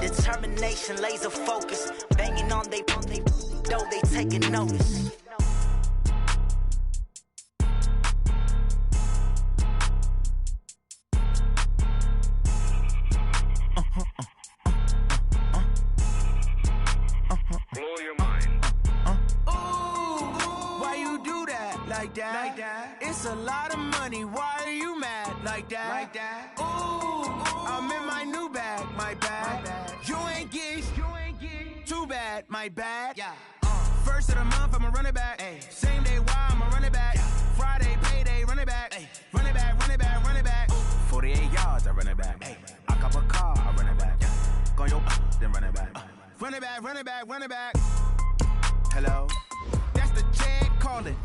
Determination, laser focus, banging on they though they taking notice. Blow your mind. Why you do that like that? Like that? It's a lot of money. Why are you mad like that? Like that? Ooh, I'm in my new bag, my bad. You ain't get too bad, my bad. Yeah. First of the month, I'ma run it back. Ay. Same day, why I'ma run it back. Yeah. Friday, payday, run it back. Ay. Run it back, run it back, run it back. 48 yards, I run it back. Ay. I cop a car, I run it back. Yeah. Go your then run it back. Run it back, run it back, run it back. Hello? That's the check calling.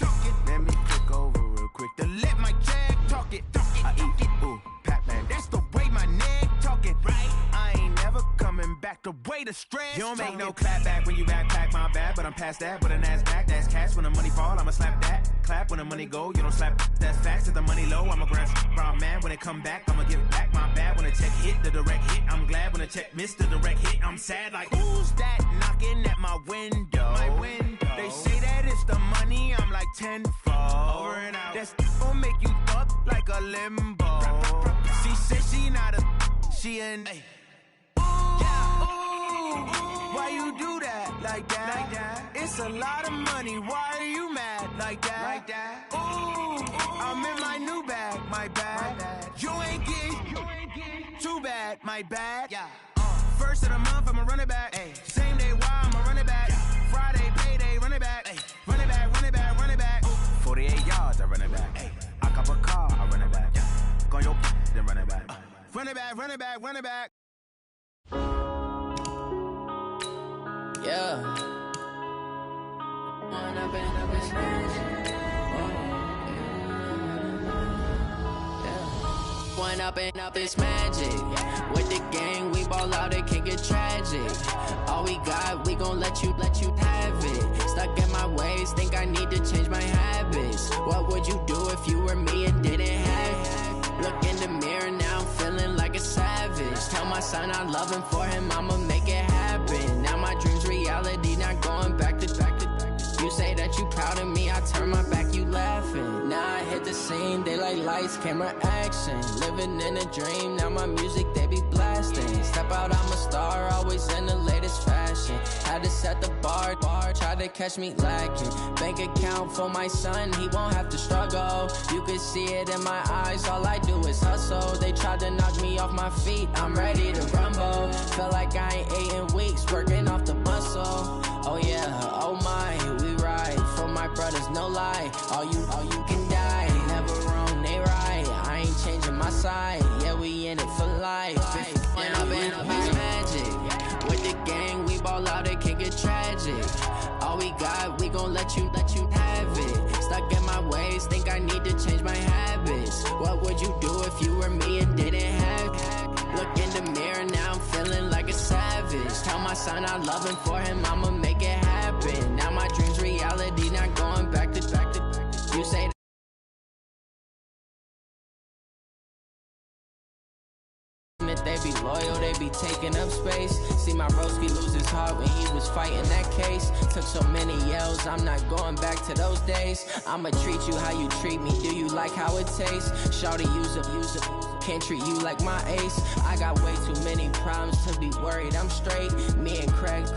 Let me click over real quick to let my check talk it. I eat it, ooh, Pac-Man. That's the way my neck talking. Right? I ain't never coming back the way the stress. You don't make no clap back when you backpack, my bad, but I'm past that. But a NASDAQ, that's cash. When the money fall, I'ma slap that. Clap when the money go, you don't slap. That's facts. If the money low, I'ma grab brown man. When it come back, I'ma give it back. My bad when the check hit, the direct hit. I'm glad when the check missed the direct hit. I'm sad like, who's that knocking at my window? My window. They say that it's the money, I'm like tenfold. Over and out. That's gon' make you up like a limbo. She said she not a, she an. Why you do that like that? Like that? It's a lot of money. Why are you mad like that? Like that? Ooh, I'm in my new bag, my bad. You ain't get too bad, my bad. Yeah. First of the month, I'ma run it back. Ay. Same day, why I'ma run it back. Yeah. Friday, payday, run it back. Ay. Run it back, run it back, run it back. 48 yards, I run it back. Ay. I cop a car, I run it back. Yeah. Go your then run it back. Run it back, run it back, run it back. Yeah. One up and up is One up and up is magic. With the gang, we ball out, it can get tragic. All we got, we gon' let you have it. Stuck in my ways, think I need to change my habits. What would you do if you were me and didn't have it? Look in the mirror now, I'm feeling like a savage. Tell my son I love him, for him I'ma make it happen. Now my dream's reality, not going back to. You say that you proud of me, I turn my back, you laughing. Now I hit the scene, they like lights, camera, action. Living in a dream, now my music, they be blasting. Step out, I'm a star, always in the latest fashion. Had to set the bar, try to catch me lacking. Bank account for my son, he won't have to struggle. You can see it in my eyes, all I do is hustle. They tried to knock me off my feet, I'm ready to rumble. Felt like I ain't ate in weeks, working off the muscle. Oh yeah, oh my, we ride for my brothers, no lie. All you can die, never wrong, they right. I ain't changing my side, yeah, we in it for life. When up and up is magic. With the gang, we ball out, it can get tragic. All we got, we gon' let you have it. Stuck in my ways, think I need to change my habits. What would you do if you were me and didn't have it? Look in the mirror, now I'm feeling like a savage. Tell my son I love him, for him I'ma make it happen. Now my dream's reality, not going back to. You say that they be loyal, they be taking up space. See my broski lose his heart when he was fighting that case. Took so many yells, I'm not going back to those days. I'ma treat you how you treat me, do you like how it tastes? Shawty, use up, can't treat you like my ace. I got way too many problems to be worried, I'm straight. Me and Craig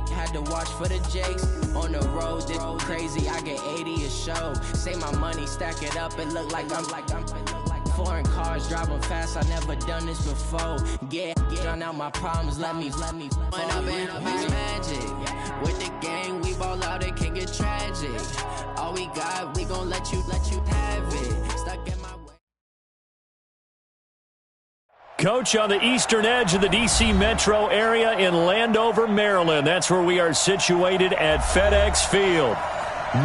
had to watch for the Jakes. On the road, this crazy, I get 80 a show. Say my money, stack it up, it look like I'm foreign cars, driving fast, I never done this before. Drown out my problems, let me. When up and up is magic. With the gang, we ball out, it can get tragic. All we got, we gon' let you have it. Stuck in my way. Coach, on the eastern edge of the D.C. metro area in Landover, Maryland. That's where we are situated at FedEx Field.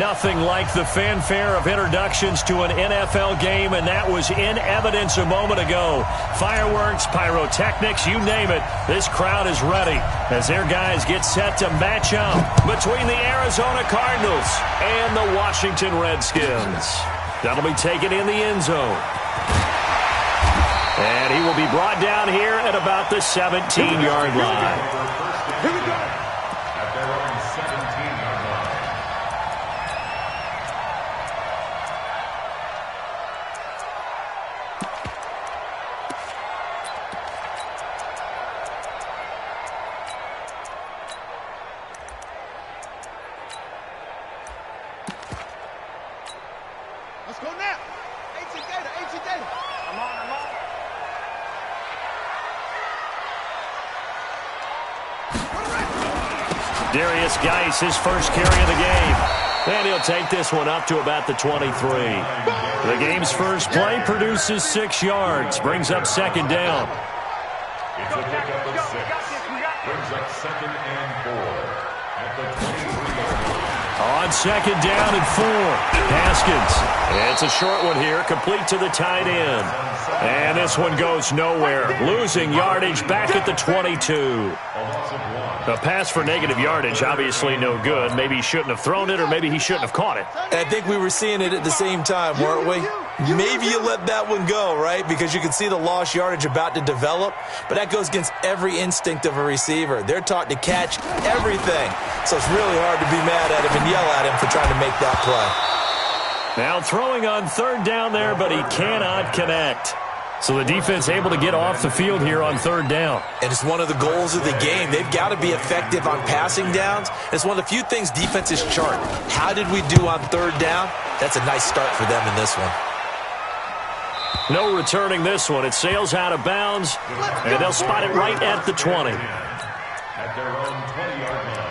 Nothing like the fanfare of introductions to an NFL game, and that was in evidence a moment ago. Fireworks, pyrotechnics, you name it. This crowd is ready as their guys get set to match up between the Arizona Cardinals and the Washington Redskins. That'll be taken in the end zone. And he will be brought down here at about the 17-yard line. Here we go. At their own 17-yard line. Let's go now. HC Data. I'm on. Darius Geis, his first carry of the game. And he'll take this one up to about the 23. The game's first play produces 6 yards, brings up second down. It's a pickup of 6. Brings up 2nd and 4. At the 23-yard line. On second down and 4. Haskins. It's a short one here, complete to the tight end. And this one goes nowhere. Losing yardage back at the 22. A pass for negative yardage, obviously no good. Maybe he shouldn't have thrown it, or maybe he shouldn't have caught it. And I think we were seeing it at the same time, weren't we? Maybe you let that one go, right? Because you can see the lost yardage about to develop. But that goes against every instinct of a receiver. They're taught to catch everything. So it's really hard to be mad at him and yell at him for trying to make that play. Now throwing on third down there, but he cannot connect. So the defense able to get off the field here on third down. And it's one of the goals of the game. They've got to be effective on passing downs. It's one of the few things defenses chart. How did we do on third down? That's a nice start for them in this one. No returning this one. It sails out of bounds, and they'll spot it right at the 20. At their own 20-yard line.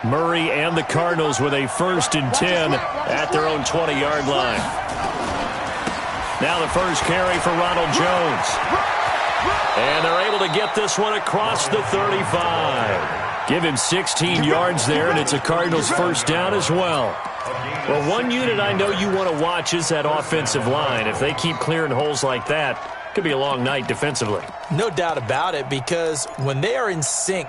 Murray and the Cardinals with a 1st and 10 at their own 20-yard line. Now the first carry for Ronald Jones. And they're able to get this one across the 35. Give him 16 yards there, and it's a Cardinals first down as well. Well, one unit I know you want to watch is that offensive line. If they keep clearing holes like that, it could be a long night defensively. No doubt about it, because when they are in sync,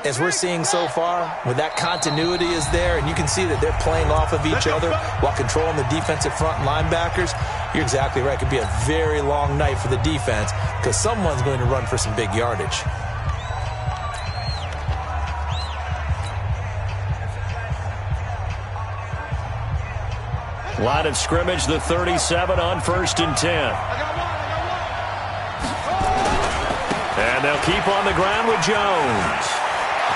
as we're seeing so far, when that continuity is there, and you can see that they're playing off of each other while controlling the defensive front linebackers, you're exactly right. It could be a very long night for the defense because someone's going to run for some big yardage. Line of scrimmage, the 37 on 1st and 10. And they'll keep on the ground with Jones.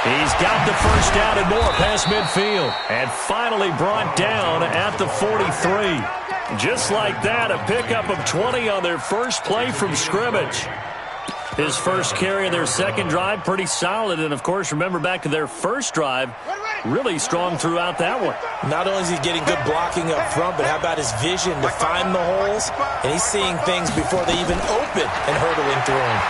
He's got the first down and more past midfield. And finally brought down at the 43. Just like that, a pickup of 20 on their first play from scrimmage. His first carry of their second drive, pretty solid. And, of course, remember back to their first drive, really strong throughout that one. Not only is he getting good blocking up front, but how about his vision to find the holes? And he's seeing things before they even open and hurdling through them.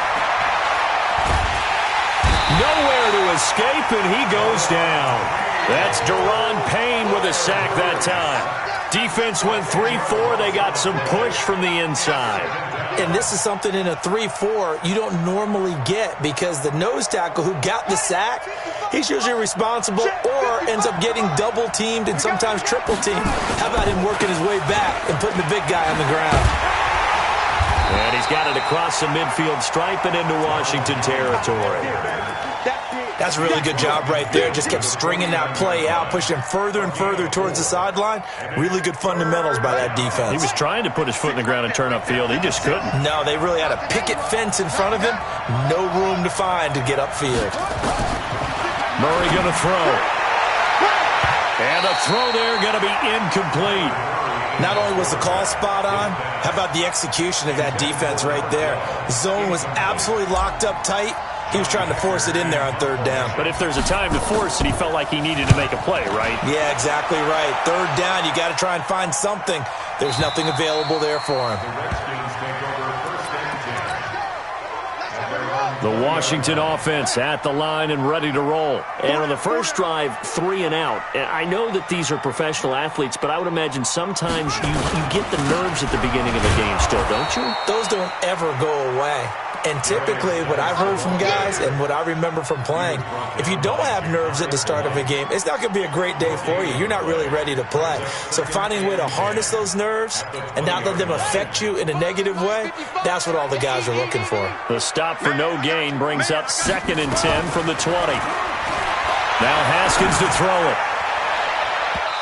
Nowhere to escape, and he goes down. That's Deron Payne with a sack that time. Defense went 3-4. They got some push from the inside. And this is something in a 3-4 you don't normally get because the nose tackle who got the sack, he's usually responsible or ends up getting double-teamed and sometimes triple-teamed. How about him working his way back and putting the big guy on the ground? And he's got it across the midfield stripe and into Washington territory. That's a really good job right there. Just kept stringing that play out, pushing him further and further towards the sideline. Really good fundamentals by that defense. He was trying to put his foot in the ground and turn upfield. He just couldn't. No, they really had a picket fence in front of him. No room to find to get upfield. Murray going to throw. And the throw there going to be incomplete. Not only was the call spot on, how about the execution of that defense right there? The zone was absolutely locked up tight. He was trying to force it in there on third down. But if there's a time to force it, he felt like he needed to make a play, right? Yeah, exactly right. Third down, you got to try and find something. There's nothing available there for him. The Washington offense at the line and ready to roll. And on the first drive, 3 and out. I know that these are professional athletes, but I would imagine sometimes you get the nerves at the beginning of a game still, don't you? Those don't ever go away. And typically what I've heard from guys and what I remember from playing, if you don't have nerves at the start of a game, it's not going to be a great day for you. You're not really ready to play. So finding a way to harness those nerves and not let them affect you in a negative way, that's what all the guys are looking for. The stop for no gain brings up 2nd and 10 from the 20. Now Haskins to throw it.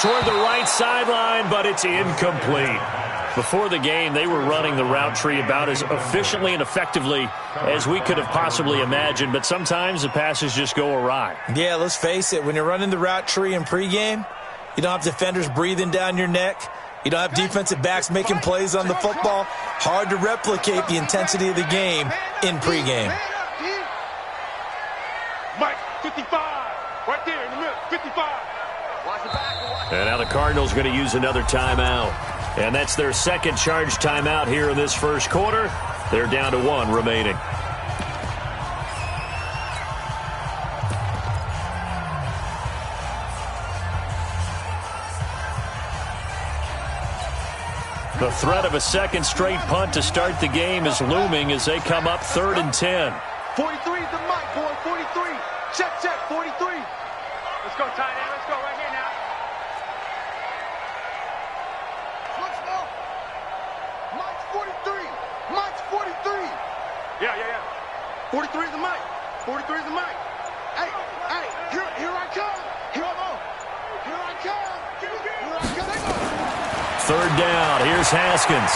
Toward the right sideline, but it's incomplete. Before the game, they were running the route tree about as efficiently and effectively as we could have possibly imagined, but sometimes the passes just go awry. Yeah, let's face it. When you're running the route tree in pregame, you don't have defenders breathing down your neck. You don't have defensive backs making plays on the football. Hard to replicate the intensity of the game in pregame. Mike, 55. Right there in the middle, 55. And now the Cardinals going to use another timeout. And that's their second charge timeout here in this first quarter. They're down to 1 remaining. The threat of a second straight punt to start the game is looming as they come up 3rd and 10. 43 is the mic, boy, 43. Check, 43. Let's go, tight end. Let's go right here now. Mike's 43. Mike's 43. Yeah. 43 is the mic. 43 is the mic. Hey, here I come. Here I come. 3rd down. Here's Haskins.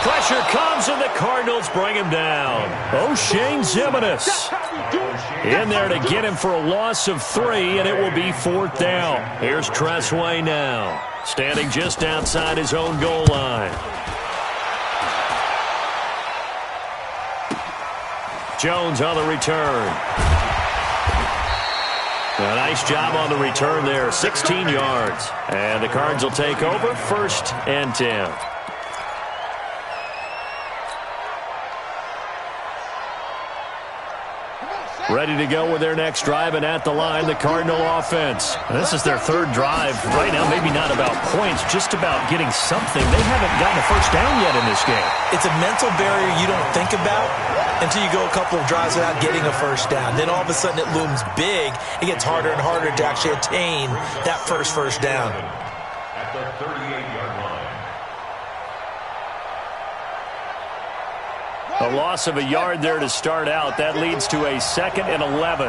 Pressure comes, and the Cardinals bring him down. O'Shane Zimenez in there to get him for a loss of 3, and it will be 4th down. Here's Tressway now, standing just outside his own goal line. Jones on the return. A nice job on the return there, 16 yards. And the Cards will take over, 1st and 10. Ready to go with their next drive, and at the line, the Cardinal offense. This is their 3rd drive. Right now, maybe not about points, just about getting something. They haven't gotten a first down yet in this game. It's a mental barrier you don't think about until you go a couple of drives without getting a first down. Then all of a sudden it looms big. It gets harder and harder to actually attain that first down. At the 38-yard line. A loss of a yard there to start out. That leads to a 2nd and 11.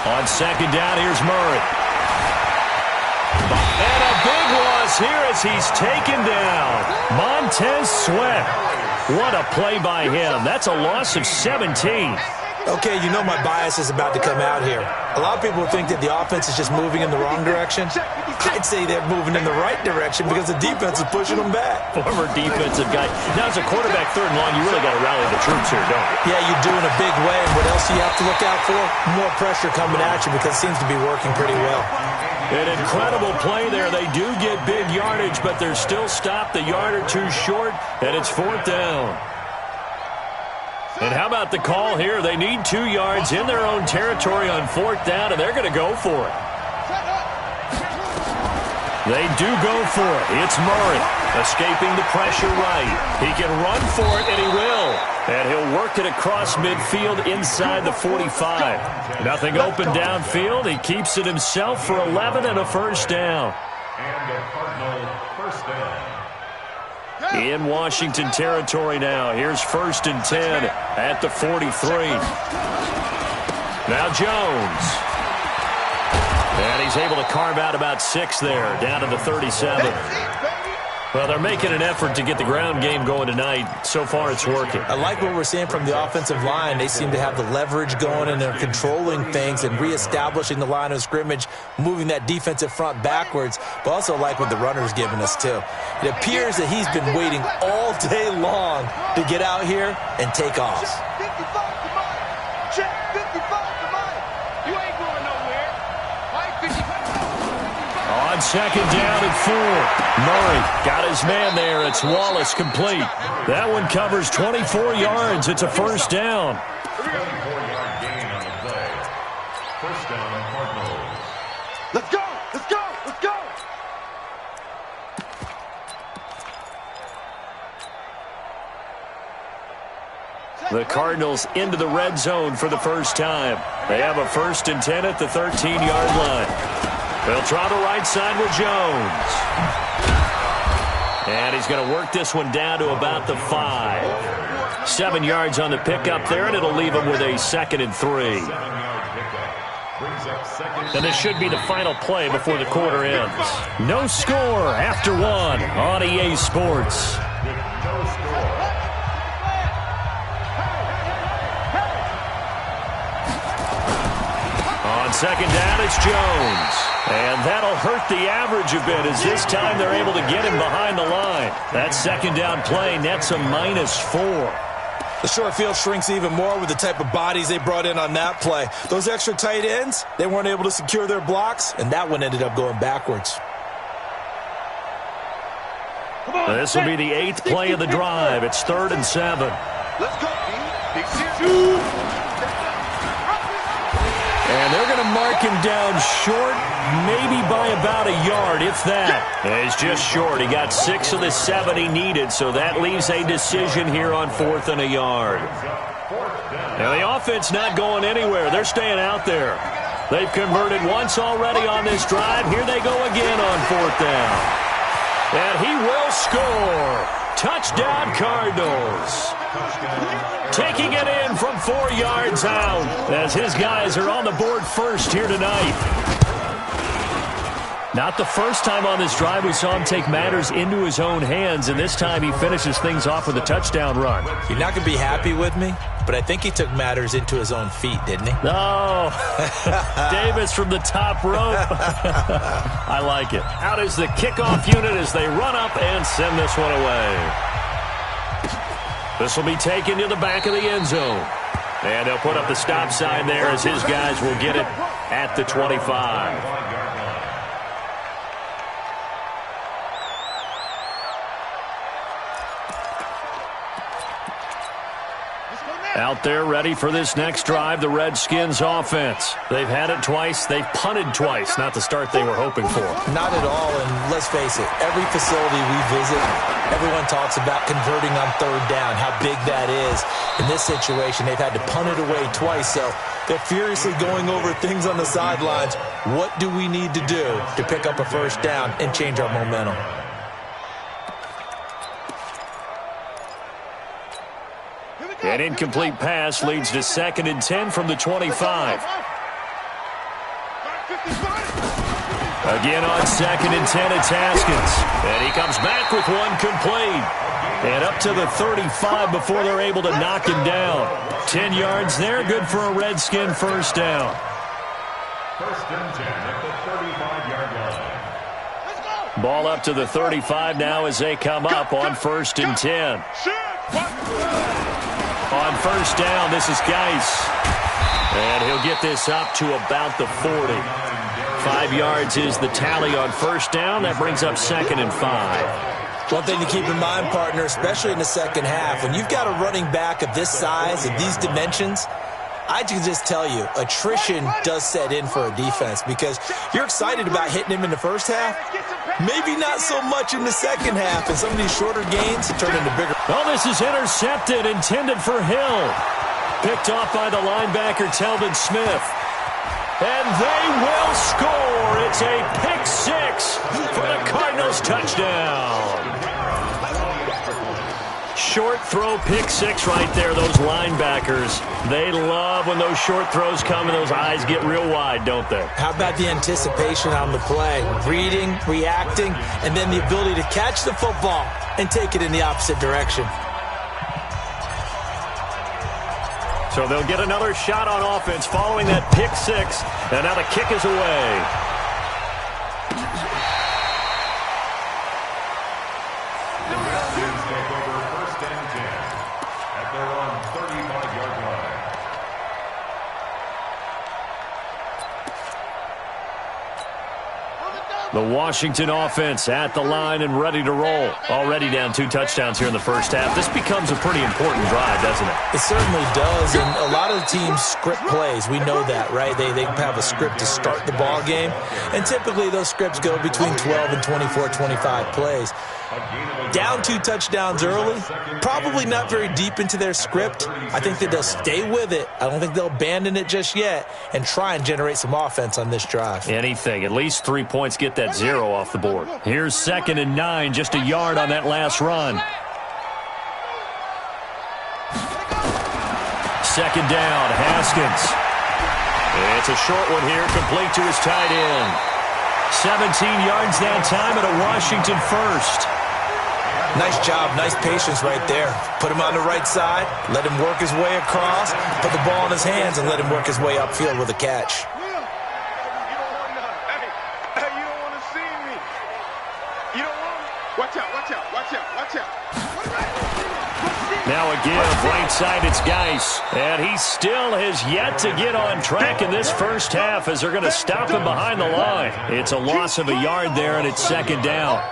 On 2nd down, here's Murray. And a big loss here as he's taken down. Montez Sweat. What a play by him. That's a loss of 17. Okay, you know my bias is about to come out here. A lot of people think that the offense is just moving in the wrong direction. I'd say they're moving in the right direction because the defense is pushing them back. Former defensive guy. Now, as a quarterback 3rd and long, you really got to rally the troops here, don't you? Yeah, you do in a big way. And what else do you have to look out for? More pressure coming at you because it seems to be working pretty well. An incredible play there. They do get big yardage, but they're still stopped a yard or 2 short, and it's 4th down. And how about the call here? They need 2 yards in their own territory on 4th down, and they're going to go for it. They do go for it. It's Murray escaping the pressure right. He can run for it, and he will. And he'll work it across midfield inside the 45. Nothing open downfield. He keeps it himself for 11 and a first down. And the Cardinal first down. In Washington territory now. Here's 1st and 10 at the 43. Now Jones. And he's able to carve out about 6 there, down to the 37. Well, they're making an effort to get the ground game going tonight. So far, it's working. I like what we're seeing from the offensive line. They seem to have the leverage going, and they're controlling things and reestablishing the line of scrimmage, moving that defensive front backwards, but also like what the runner's giving us, too. It appears that he's been waiting all day long to get out here and take off. Check 55 to Mike. You ain't going nowhere. Mike 55. On 2nd down and 4. Murray got his man there. It's Wallace complete. That one covers 24 yards. It's a first down. 24-yard gain on the play. The Cardinals into the red zone for the first time. They have a 1st and 10 at the 13-yard line. They'll try the right side with Jones. And he's going to work this one down to about the 5. 7 yards on the pickup there, and it'll leave him with a 2nd and 3. And this should be the final play before the quarter ends. No score after 1 on EA Sports. On 2nd down, it's Jones. And that'll hurt the average a bit, as this time they're able to get him behind the line. That 2nd down play nets a -4. The short field shrinks even more with the type of bodies they brought in on that play. Those extra tight ends, they weren't able to secure their blocks, and that one ended up going backwards. This will be the 8th play of the drive. It's 3rd and 7. Let's go, And they're going to mark him down short, maybe by about a yard, if that. He's just short. He got 6 of the 7 he needed, so that leaves a decision here on 4th and a yard. Now, the offense not going anywhere. They're staying out there. They've converted once already on this drive. Here they go again on 4th down. And he will score. Touchdown, Cardinals. Taking it in from 4 yards out as his guys are on the board first here tonight. Not the first time on this drive we saw him take matters into his own hands, and this time he finishes things off with a touchdown run. You're not going to be happy with me, but I think he took matters into his own feet, didn't he? No. Davis from the top rope. I like it. Out is the kickoff unit as they run up and send this one away. This will be taken to the back of the end zone. And they'll put up the stop sign there as his guys will get it at the 25. Out there ready for this next drive, the Redskins offense. They've had it twice. They've punted twice. Not the start they were hoping for. Not at all, and let's face it, every facility we visit, everyone talks about converting on 3rd down, how big that is. In this situation, they've had to punt it away twice, so they're furiously going over things on the sidelines. What do we need to do to pick up a 1st down and change our momentum? An incomplete pass leads to 2nd and 10 from the 25. Again on 2nd and 10, it's Haskins. And he comes back with one complete. And up to the 35 before they're able to knock him down. 10 yards there, good for a Redskin 1st down. 1st and 10 at the 35-yard line. Ball up to the 35 now as they come up on 1st and 10. On 1st down, this is Geis. And he'll get this up to about the 40. 5 yards is the tally on 1st down. That brings up 2nd and 5. One thing to keep in mind, partner, especially in the second half, when you've got a running back of this size, of these dimensions, I can just tell you, attrition does set in for a defense because you're excited about hitting him in the first half. Maybe not so much in the second half, and some of these shorter gains turn into bigger. Oh, this is intercepted, intended for Hill. Picked off by the linebacker, Telvin Smith. And they will score. It's a pick-6 for the Cardinals touchdown. Short throw, pick-6 right there, those linebackers. They love when those short throws come and those eyes get real wide, don't they? How about the anticipation on the play? Reading, reacting, and then the ability to catch the football and take it in the opposite direction. So they'll get another shot on offense following that pick-6, and now the kick is away. The Washington offense at the line and ready to roll. Already down 2 touchdowns here in the first half. This becomes a pretty important drive, doesn't it? It certainly does, and a lot of the teams script plays. We know that, right? They have a script to start the ball game, and typically those scripts go between 12 and 24, 25 plays. Down 2 touchdowns early, probably not very deep into their script. I think that they'll stay with it. I don't think they'll abandon it just yet and try and generate some offense on this drive. Anything. At least 3 points, get that 0 off the board. Here's 2nd and 9, just a yard on that last run. 2nd down, Haskins. It's a short one here, complete to his tight end. 17 yards that time, and a Washington first. Nice job, nice patience right there. Put him on the right side, let him work his way across, put the ball in his hands, and let him work his way upfield with a catch. You don't want to see me. You don't want me. Watch out, watch out, watch out, watch out. Now a give, right side, it's Geis. And he still has yet to get on track in this first half as they're going to stop him behind the line. It's a loss of a yard there, and it's 2nd down.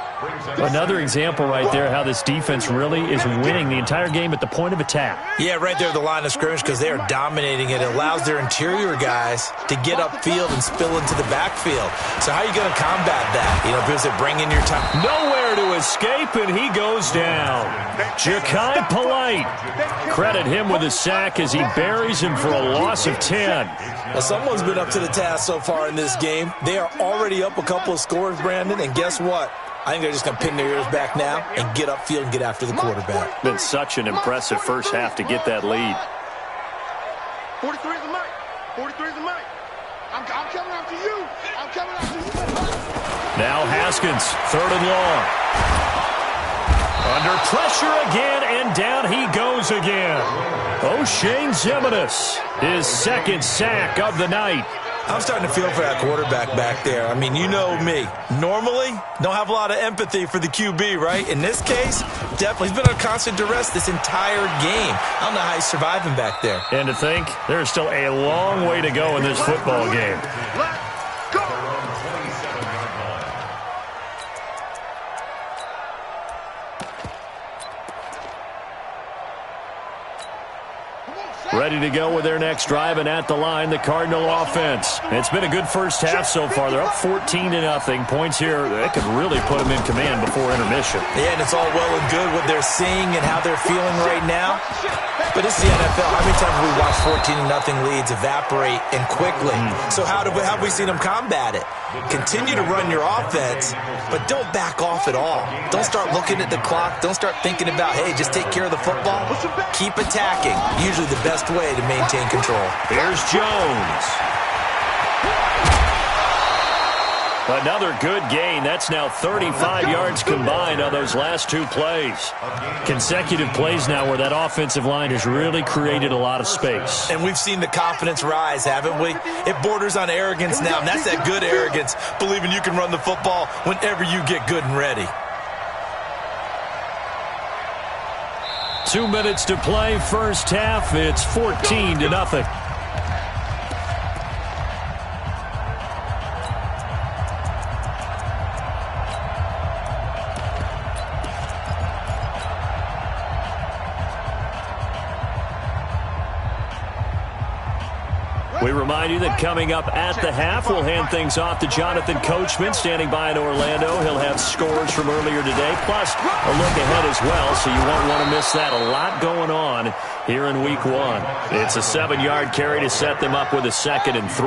Another example right there how this defense really is winning the entire game at the point of attack. Yeah, right there at the line of scrimmage because they are dominating it. It allows their interior guys to get upfield and spill into the backfield. So how are you going to combat that? You know, because they bring in your time. Nowhere to escape, and he goes down. Ja'Kai Polite. Credit him with a sack as he buries him for a loss of 10. Well, someone's been up to the task so far in this game. They are already up a couple of scores, Brandon, and guess what? I think they're just going to pin their ears back now and get upfield and get after the quarterback. Been such an impressive first half to get that lead. 43 is the mic. 43 is the mic. I'm coming after you. I'm coming after you. Now Haskins, 3rd and long. Under pressure again, and down he goes again. O'Shane Ximines, his 2nd sack of the night. I'm starting to feel for that quarterback back there. I mean, you know me. Normally, don't have a lot of empathy for the QB, right? In this case, definitely. He's been under constant duress this entire game. I don't know how he's surviving back there. And to think, there's still a long way to go in this football game. Ready to go with their next drive, and at the line, the Cardinal offense. It's been a good first half so far. They're up 14-0. Points here, that could really put them in command before intermission. Yeah, and it's all well and good what they're seeing and how they're feeling right now. But it's the NFL. How many times have we watched 14-0 leads evaporate and quickly? So how have we seen them combat it? Continue to run your offense, but don't back off at all. Don't start looking at the clock. Don't start thinking about, hey, just take care of the football. Keep attacking. Usually the best way to maintain control. Here's Jones. Another good gain. That's now 35 yards combined on those last 2 plays. Consecutive plays now where that offensive line has really created a lot of space. And we've seen the confidence rise, haven't we? It borders on arrogance now, and that's that good arrogance, believing you can run the football whenever you get good and ready. 2 minutes to play, first half. It's 14-0. We remind you that coming up at the half, we'll hand things off to Jonathan Coachman, standing by in Orlando. He'll have scores from earlier today, plus a look ahead as well, so you won't want to miss that. A lot going on here in Week 1. It's a 7-yard carry to set them up with a 2nd and 3.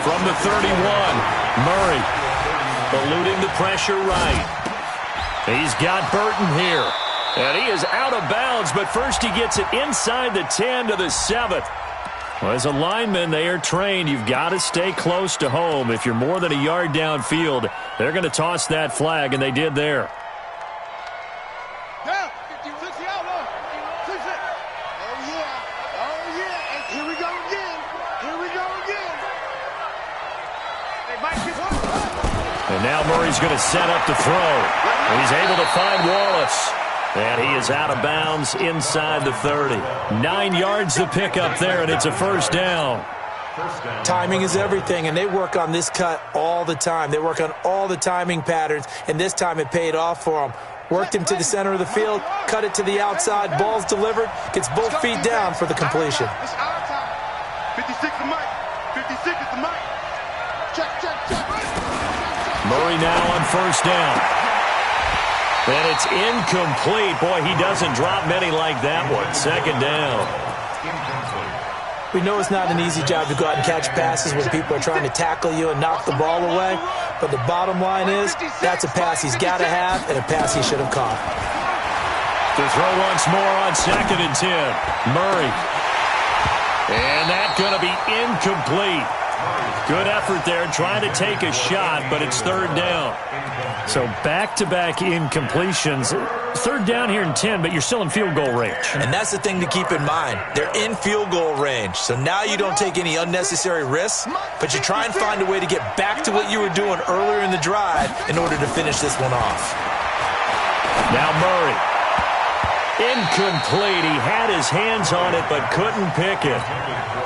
From the 31, Murray eluding the pressure right. He's got Burton here. And he is out of bounds, but first he gets it inside the 10 to the 7. Well, as a lineman, they are trained. You've got to stay close to home. If you're more than a yard downfield, they're going to toss that flag, and they did there. And now Murray's going to set up to throw. And he's able to find Wallace. And he is out of bounds inside the 30. 9 yards to pick up there, and it's a first down. Timing is everything, and they work on this cut all the time. They work on all the timing patterns, and this time it paid off for them. Worked him to the center of the field, cut it to the outside, ball's delivered, gets both feet down for the completion. 56 the mic. 56 is the mic. Check, check, check. Murray now on first down. And it's incomplete. Boy, he doesn't drop many like that one. Second down. We know it's not an easy job to go out and catch passes when people are trying to tackle you and knock the ball away. But the bottom line is, that's a pass he's got to have and a pass he should have caught. To throw once more on 2nd and 10. Murray. And that's going to be incomplete. Good effort there, trying to take a shot, but it's 3rd down. So back-to-back incompletions. 3rd down here in 10, but you're still in field goal range. And that's the thing to keep in mind. They're in field goal range. So now you don't take any unnecessary risks, but you try and find a way to get back to what you were doing earlier in the drive in order to finish this one off. Now Murray. Incomplete. He had his hands on it, but couldn't pick it.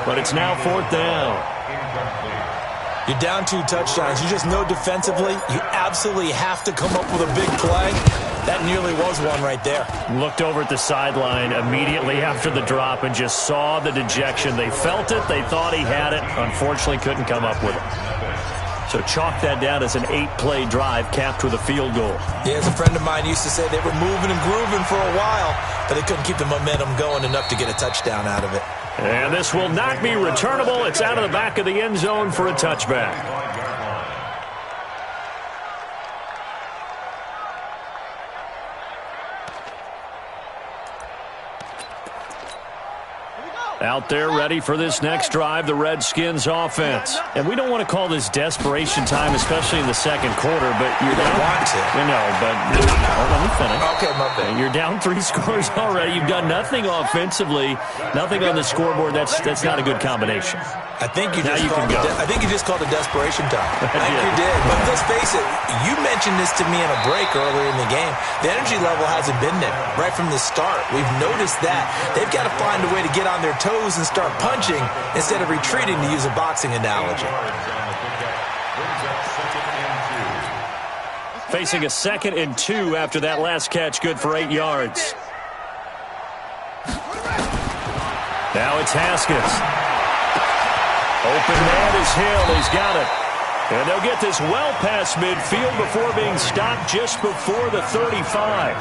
But it's now 4th down. You're down 2 touchdowns. You just know defensively you absolutely have to come up with a big play. That nearly was one right there. Looked over at the sideline immediately after the drop and just saw the dejection. They felt it. They thought he had it. Unfortunately, couldn't come up with it. So chalk that down as an 8-play drive capped with a field goal. Yeah, as a friend of mine used to say, they were moving and grooving for a while, but they couldn't keep the momentum going enough to get a touchdown out of it. And this will not be returnable. It's out of the back of the end zone for a touchback. Out there ready for this next drive, the Redskins offense. And we don't want to call this desperation time, especially in the second quarter, but you're down. Want to. You know, but let me finish. Okay, my bad. You're down 3 scores already. You've done nothing offensively, nothing on the scoreboard. That's not a good combination. I think you just called it desperation time. I think you did. But let's face it, you mentioned this to me in a break earlier in the game. The energy level hasn't been there right from the start. We've noticed that. They've got to find a way to get on their toes and start punching instead of retreating, to use a boxing analogy. Facing a 2nd and 2 after that last catch, good for 8 yards. Now it's Haskins. Open man is Hill. He's got it. And they'll get this well past midfield before being stopped just before the 35.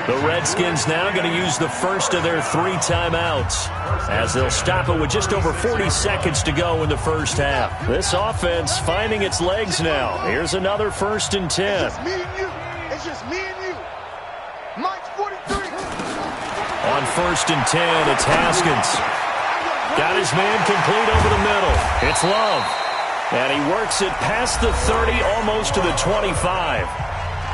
The Redskins now going to use the first of their 3 timeouts as they'll stop it with just over 40 seconds to go in the first half. This offense finding its legs now. Here's another 1st and 10. It's just me and you. It's just me and you. Mike's 43. On 1st and 10, it's Haskins. Got his man complete over the middle. It's Love. And he works it past the 30, almost to the 25.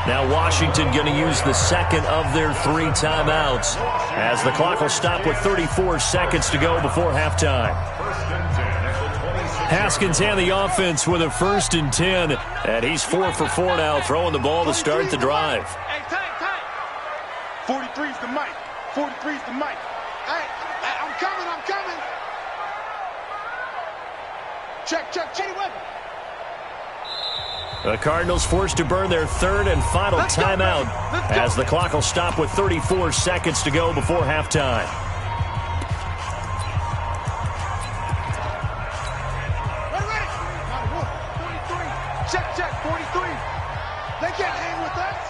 Now Washington going to use the second of their 3 timeouts as the clock will stop with 34 seconds to go before halftime. Haskins and the offense with a 1st and 10. And he's 4 for 4 now, throwing the ball to start the drive. Hey, time. 43's the mic. 43's the mic. Hey, I'm coming. Check. The Cardinals forced to burn their 3rd and final timeout as the clock will stop with 34 seconds to go before halftime. Ready. 43. Check. 43. They can't hang with us.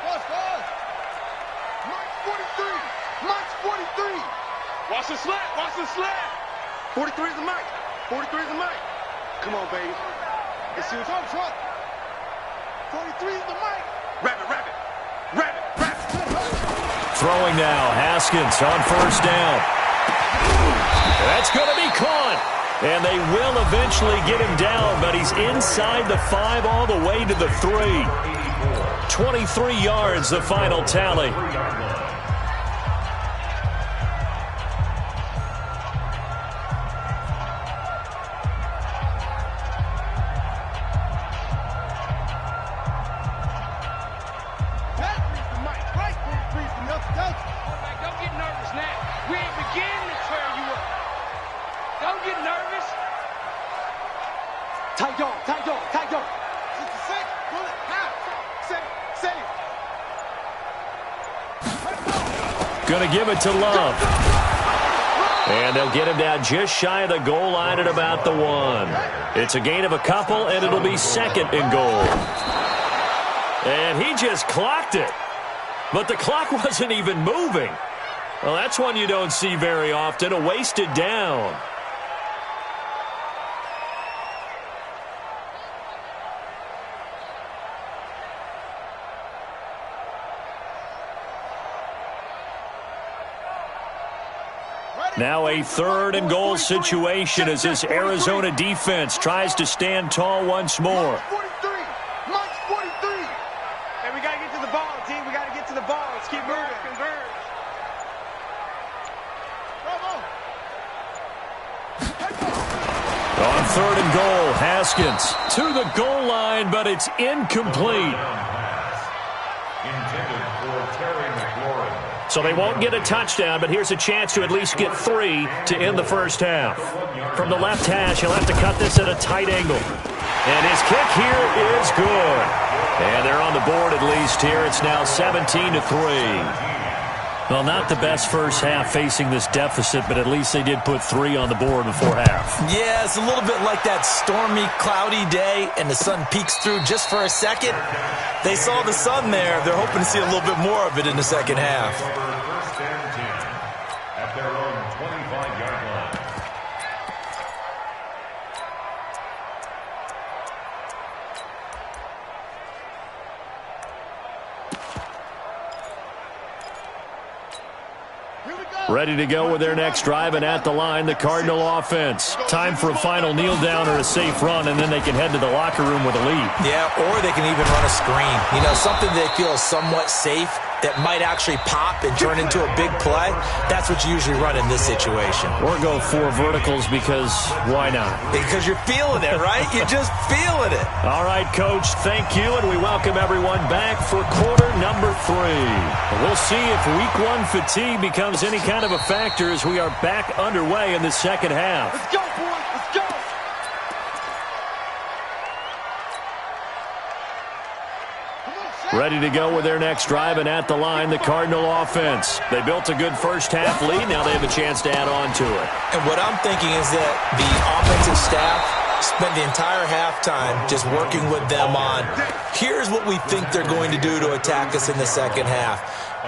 Pause. Mike's 43. Watch the slant. 43's the mic. 43's the mic. Come on, baby. Let's see what's up front. 43's the mic. Rabbit. Throwing now, Haskins on 1st down. That's going to be caught. And they will eventually get him down, but he's inside the 5 all the way to the 3. 23 yards, the final tally. Tight dog. 66, pull it, half, save. Gonna give it to Love. And they'll get him down just shy of the goal line at about the 1. It's a gain of a couple, and it'll be second and goal. And he just clocked it. But the clock wasn't even moving. Well, that's one you don't see very often, a wasted down. Now a third and goal situation as this Arizona defense tries to stand tall once more. Mike's 43. Hey, we got to get to the ball, team. We got to get to the ball. Let's keep moving. Converge. On third and goal, Haskins to the goal line, but it's incomplete. Intended for Terry McLaurin. So they won't get a touchdown, but here's a chance to at least get 3 to end the first half. From the left hash, he'll have to cut this at a tight angle. And his kick here is good. And they're on the board at least here. It's now 17-3. Well, not the best first half facing this deficit, but at least they did put 3 on the board before half. Yeah, it's a little bit like that stormy, cloudy day, and the sun peeks through just for a second. They saw the sun there. They're hoping to see a little bit more of it in the second half. First and 10 at their own 25-yard line. Ready to go with their next drive, and at the line, the Cardinal offense. Time for a final kneel down or a safe run, and then they can head to the locker room with a lead. Yeah, or they can even run a screen. You know, something they feel is somewhat safe that might actually pop and turn into a big play. That's what you usually run in this situation. Or go 4 verticals because why not? Because you're feeling it, right? You're just feeling it. All right, Coach, thank you, and we welcome everyone back for quarter number 3. We'll see if week 1 fatigue becomes any kind of a factor as we are back underway in the second half. Let's go, boys. Let's go. Ready to go with their next drive, and at the line, the Cardinal offense. They built a good first half lead. Now they have a chance to add on to it. And what I'm thinking is that the offensive staff spent the entire halftime just working with them on, here's what we think they're going to do to attack us in the second half.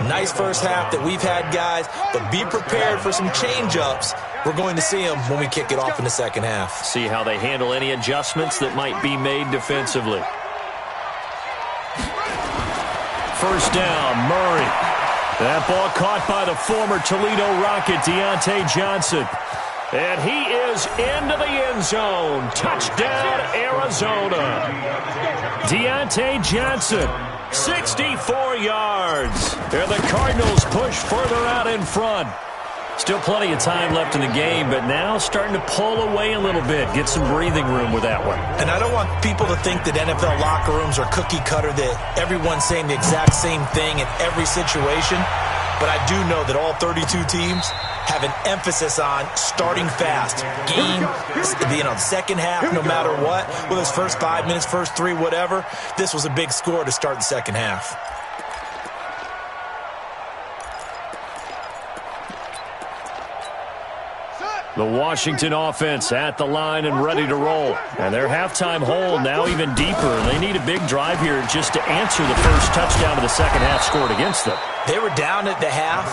Nice first half that we've had, guys, but be prepared for some change-ups. We're going to see them when we kick it off in the second half. See how they handle any adjustments that might be made defensively. First down, Murray. That ball caught by the former Toledo Rocket, Deontay Johnson. And he is into the end zone. Touchdown, Arizona. Deontay Johnson, 64 yards. And the Cardinals push further out in front. Still plenty of time left in the game, but now starting to pull away a little bit, get some breathing room with that one. And I don't want people to think that NFL locker rooms are cookie cutter, that everyone's saying the exact same thing in every situation. But I do know that all 32 teams have an emphasis on starting fast. Game, second half, no matter what, whether it's first 5 minutes, first 3, whatever. This was a big score to start the second half. The Washington offense at the line and ready to roll. And their halftime hole now even deeper. They need a big drive here just to answer the first touchdown of the second half scored against them. They were down at the half.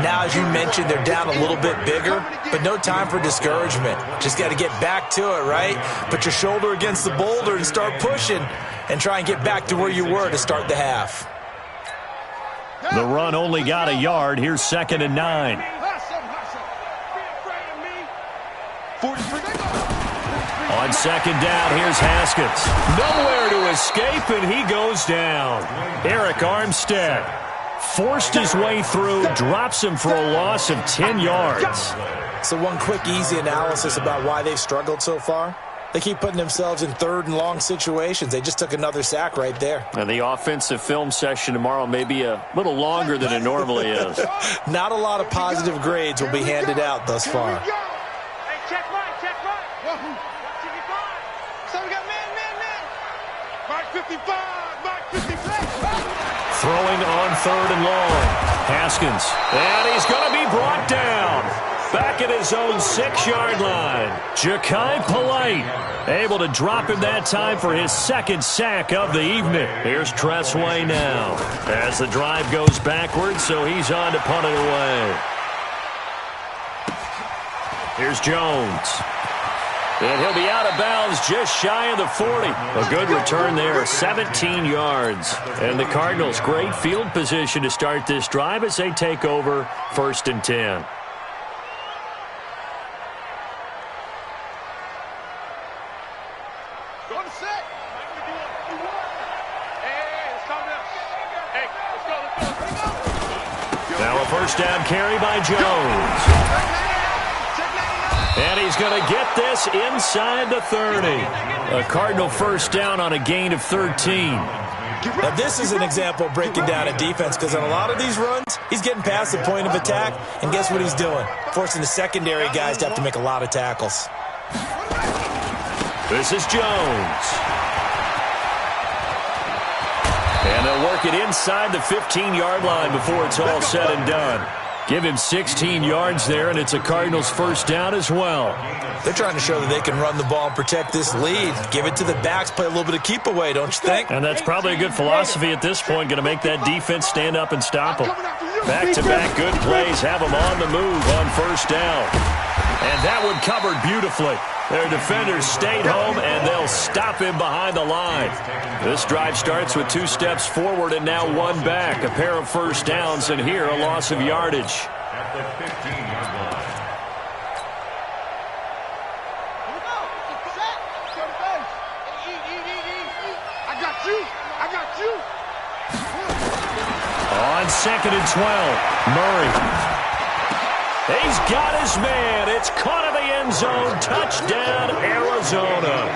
Now, as you mentioned, they're down a little bit bigger, but no time for discouragement. Just got to get back to it, right? Put your shoulder against the boulder and start pushing and try and get back to where you were to start the half. The run only got a yard. Here's 2nd and 9. On second down, here's Haskins. Nowhere to escape, and he goes down. Eric Armstead forced his way through, drops him for a loss of 10 yards. So one quick, easy analysis about why they've struggled so far. They keep putting themselves in third and long situations. They just took another sack right there. And the offensive film session tomorrow may be a little longer than it normally is. Not a lot of positive grades will be handed out thus far. Hey, check right. So we got man. Mark 55, Mark 55. Throwing on 3rd and long. Haskins. And he's going to be brought down. Back at his own 6-yard line. Ja'Kai Polite able to drop him that time for his second sack of the evening. Here's Tressway now as the drive goes backwards, so he's on to punt it away. Here's Jones. And he'll be out of bounds just shy of the 40. A good return there, 17 yards. And the Cardinals, great field position to start this drive as they take over 1st and 10. Now a first down carry by Jones. And he's going to get this inside the 30. A Cardinal first down on a gain of 13. Now this is an example of breaking down a defense, because on a lot of these runs, he's getting past the point of attack, and guess what he's doing? Forcing the secondary guys to have to make a lot of tackles. This is Jones. And they'll work it inside the 15-yard line before it's all said and done. Give him 16 yards there, and it's a Cardinals first down as well. They're trying to show that they can run the ball and protect this lead. Give it to the backs, play a little bit of keep away, don't you think? And that's probably a good philosophy at this point, going to make that defense stand up and stop them. Back-to-back good plays have them on the move on first down. And that one covered beautifully. Their defenders stayed home, and they'll stop him behind the line. This drive starts with 2 steps forward and now 1 back. A pair of first downs, and here a loss of yardage. At the 15-yard line. I got you. On 2nd and 12, Murray. He's got his man. It's caught in the end zone. Touchdown, Arizona.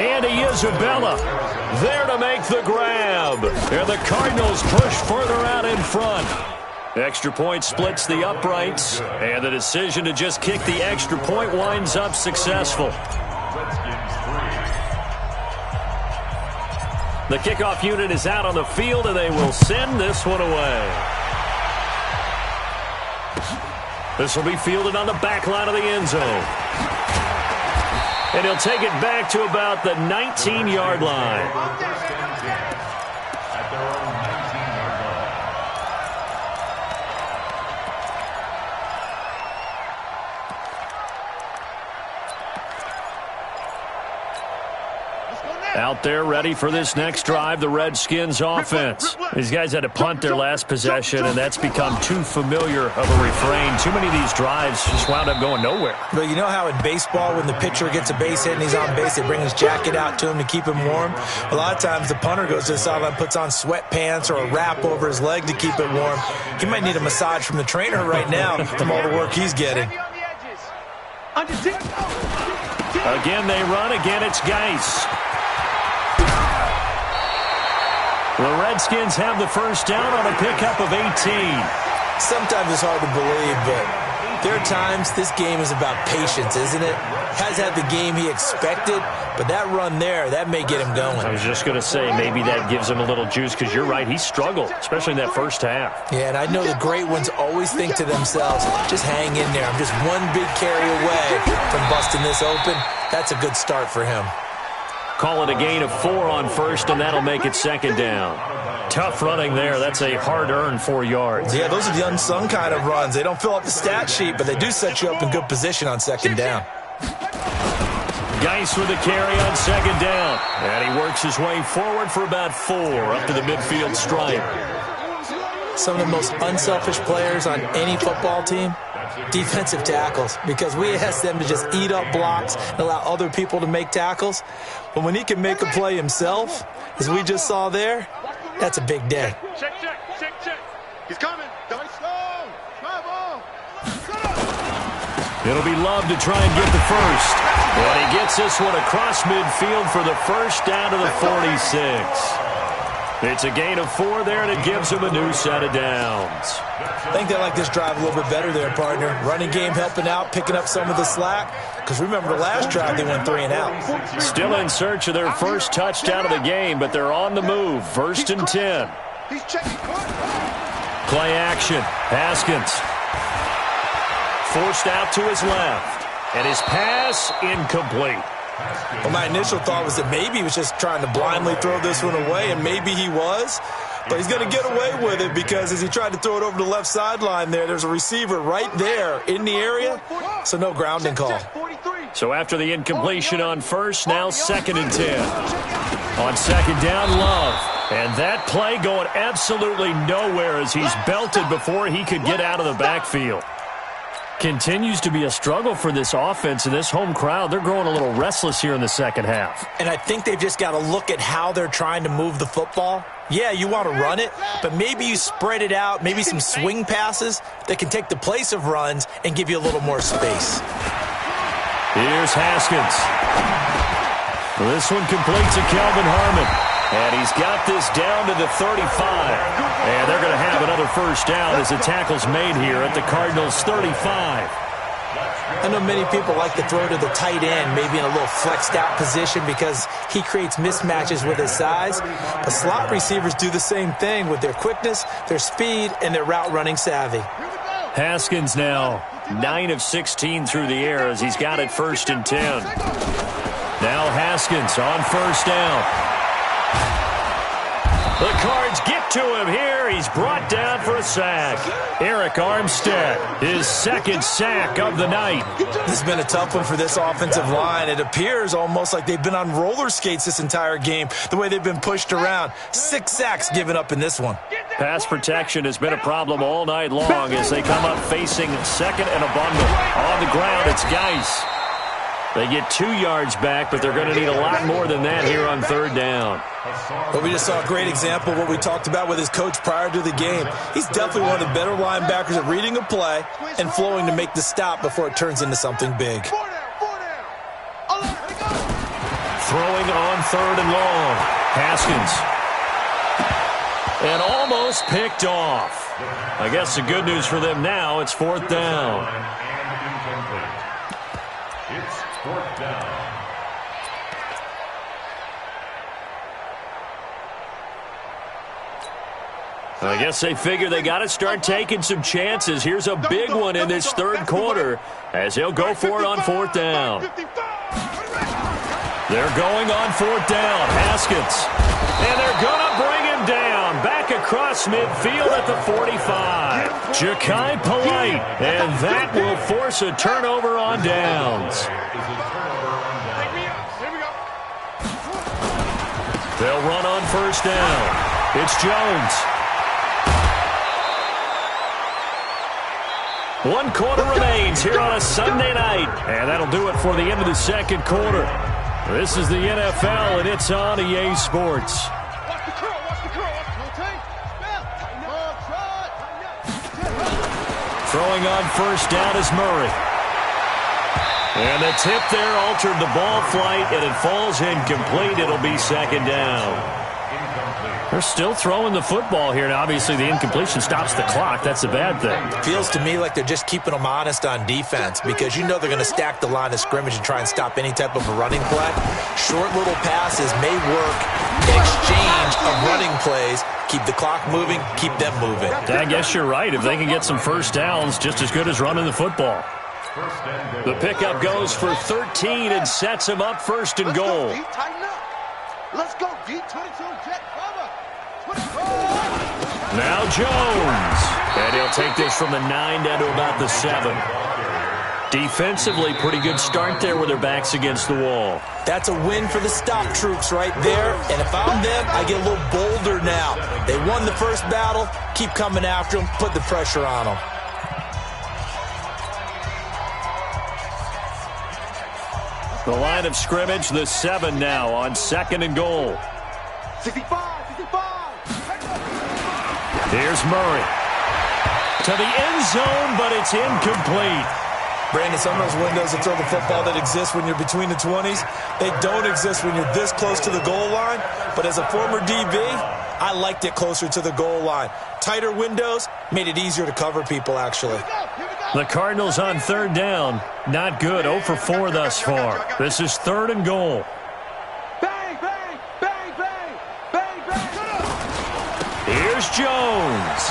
Andy Isabella there to make the grab. And the Cardinals push further out in front. Extra point splits the uprights. And the decision to just kick the extra point winds up successful. The kickoff unit is out on the field, and they will send this one away. This will be fielded on the back line of the end zone. And he'll take it back to about the 19-yard line. Out there ready for this next drive, the Redskins offense. These guys had to punt their last possession, and that's become too familiar of a refrain. Too many of these drives just wound up going nowhere. But you know how in baseball, when the pitcher gets a base hit and he's on base, they bring his jacket out to him to keep him warm? A lot of times the punter goes to the sideline, puts on sweatpants or a wrap over his leg to keep it warm. He might need a massage from the trainer right now from all the work he's getting. Again, they run. Again, it's Geis. The Redskins have the first down on a pickup of 18. Sometimes it's hard to believe, but there are times this game is about patience, isn't it? Has had the game he expected, but that run there, that may get him going. I was just going to say, maybe that gives him a little juice, because you're right, he struggled, especially in that first half. Yeah, and I know the great ones always think to themselves, just hang in there. I'm just one big carry away from busting this open. That's a good start for him. Call it a gain of 4 on first, and that'll make it second down. Tough running there. That's a hard-earned 4 yards. Yeah, those are the unsung kind of runs. They don't fill up the stat sheet, but they do set you up in good position on second down. Geis with a carry on second down. And he works his way forward for about 4 up to the midfield stripe. Some of the most unselfish players on any football team, defensive tackles, because we ask them to just eat up blocks and allow other people to make tackles. But when he can make a play himself, as we just saw there, that's a big day. Check. He's coming. Don't slow. Travel. It'll be Love to try and get the first. And he gets this one across midfield for the first down to the 46. It's a gain of 4 there, and it gives him a new set of downs. I think they like this drive a little bit better there, partner. Running game helping out, picking up some of the slack. Because remember, the last drive they went 3 and out. Still in search of their first touchdown of the game, but they're on the move. 1st and 10. He's checking. Play action. Haskins forced out to his left. And his pass incomplete. Well, my initial thought was that maybe he was just trying to blindly throw this one away, and maybe he was. But he's going to get away with it because as he tried to throw it over the left sideline there's a receiver right there in the area, so no grounding call. So after the incompletion on first, now 2nd and 10. On 2nd down, Love. And that play going absolutely nowhere as he's belted before he could get out of the backfield. Continues to be a struggle for this offense and this home crowd. They're growing a little restless here in the second half. And I think they've just got to look at how they're trying to move the football. Yeah, you want to run it, but maybe you spread it out, maybe some swing passes that can take the place of runs and give you a little more space. Here's Haskins. This one completes to Kelvin Harmon. And he's got this down to the 35. And they're going to have another first down as the tackle's made here at the Cardinals' 35. I know many people like to throw to the tight end, maybe in a little flexed out position because he creates mismatches with his size. But slot receivers do the same thing with their quickness, their speed, and their route running savvy. Haskins now 9 of 16 through the air as he's got it 1st and 10. Now Haskins on first down. The Cards get to him here. He's brought down for a sack. Eric Armstead, his 2nd sack of the night. This has been a tough one for this offensive line. It appears almost like they've been on roller skates this entire game, the way they've been pushed around. 6 sacks given up in this one. Pass protection has been a problem all night long as they come up facing 2nd and a bundle. On the ground, it's Geis. They get 2 yards back, but they're going to need a lot more than that here on 3rd down. Well, we just saw a great example of what we talked about with his coach prior to the game. He's definitely one of the better linebackers at reading a play and flowing to make the stop before it turns into something big. Throwing on 3rd and long. Haskins. And almost picked off. I guess the good news for them now, it's 4th down. It's 4th down. I guess they figure they got to start taking some chances. Here's a big one in this 3rd quarter as he'll go for it on 4th down. They're going on 4th down. Haskins. And they're going to bring him down. Back across midfield at the 45. Ja'Kai Polite. And that will force a turnover on downs. They'll run on 1st down. It's Jones. 1 quarter remains here on a Sunday night. And that'll do it for the end of the 2nd quarter. This is the NFL, and it's on EA Sports. Throwing on 1st down is Murray. And the tip there altered the ball flight, and it falls incomplete. It'll be 2nd down. They're still throwing the football here. Now, obviously, the incompletion stops the clock. That's a bad thing. Feels to me like they're just keeping them honest on defense because you know they're going to stack the line of scrimmage and try and stop any type of a running play. Short little passes may work in exchange of running plays. Keep the clock moving, keep them moving. I guess you're right. If they can get some first downs, just as good as running the football. The pickup goes for 13 and sets him up 1st and goal. Let's go, D22, jet cover. Now Jones. And he'll take this from the 9 down to about the 7. Defensively, pretty good start there with their backs against the wall. That's a win for the stop troops right there. And if I'm them, I get a little bolder now. They won the first battle. Keep coming after them. Put the pressure on them. The line of scrimmage, the 7 now on 2nd and goal. 65. Here's Murray. To the end zone, but it's incomplete. Brandon, some of those windows that throw the football that exist when you're between the 20s, they don't exist when you're this close to the goal line. But as a former DB, I liked it closer to the goal line. Tighter windows made it easier to cover people, actually. The Cardinals on 3rd down. Not good. 0 for 4 thus far. This is 3rd and goal. Bang, bang, bang, bang, bang, bang. Here's Jones.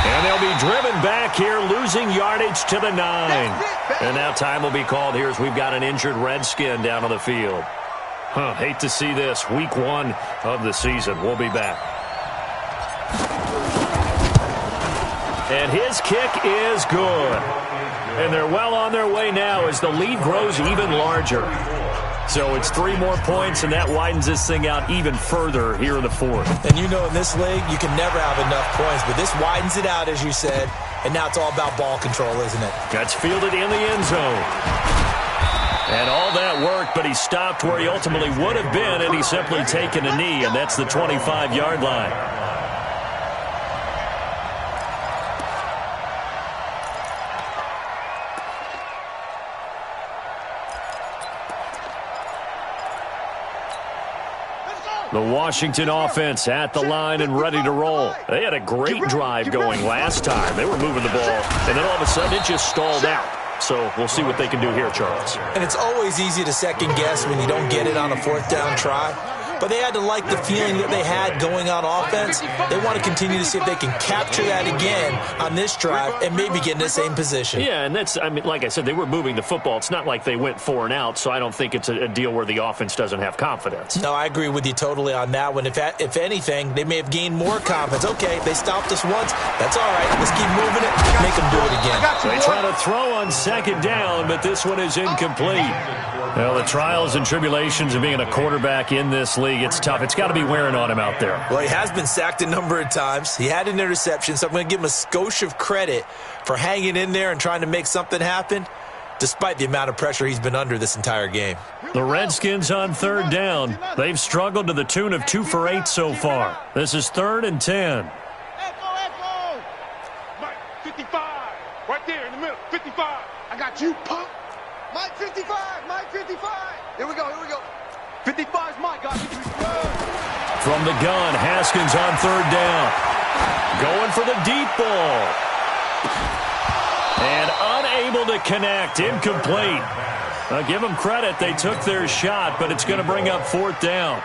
And they'll be driven back here, losing yardage to the 9. And now time will be called here as we've got an injured Redskin down on the field. Hate to see this. Week 1 of the season. We'll be back. And his kick is good. And they're well on their way now as the lead grows even larger. So it's 3 more points, and that widens this thing out even further here in the 4th. And you know in this league, you can never have enough points, but this widens it out, as you said, and now it's all about ball control, isn't it? That's fielded in the end zone. And all that worked, but he stopped where he ultimately would have been, and he's simply taken a knee, and that's the 25-yard line. The Washington offense at the line and ready to roll. They had a great drive going last time. They were moving the ball, and then all of a sudden it just stalled out. So we'll see what they can do here, Charles. And it's always easy to second guess when you don't get it on a 4th down try. But they had to like the feeling that they had going on offense. They want to continue to see if they can capture that again on this drive and maybe get in the same position. Yeah, and that's, I mean, like I said, they were moving the football. It's not like they went 4 and out, so I don't think it's a deal where the offense doesn't have confidence. No, I agree with you totally on that one. If anything, they may have gained more confidence. Okay, they stopped us once. That's all right. Let's keep moving it. Make them do it again. They try to throw on 2nd down, but this one is incomplete. Well, the trials and tribulations of being a quarterback in this league, it's tough. It's got to be wearing on him out there. Well, he has been sacked a number of times. He had an interception, so I'm going to give him a skosh of credit for hanging in there and trying to make something happen, despite the amount of pressure he's been under this entire game. The Redskins on 3rd down. They've struggled to the tune of 2 for 8 so far. This is 3rd and 10. Echo! Mike, 55. Right there in the middle. 55. I got you, punk. Mike, 55. Mike, 55. Here we go. 55 is Mike. Got you. From the gun, Haskins on 3rd down. Going for the deep ball. And unable to connect. Incomplete. I'll give them credit. They took their shot, but it's going to bring up 4th down.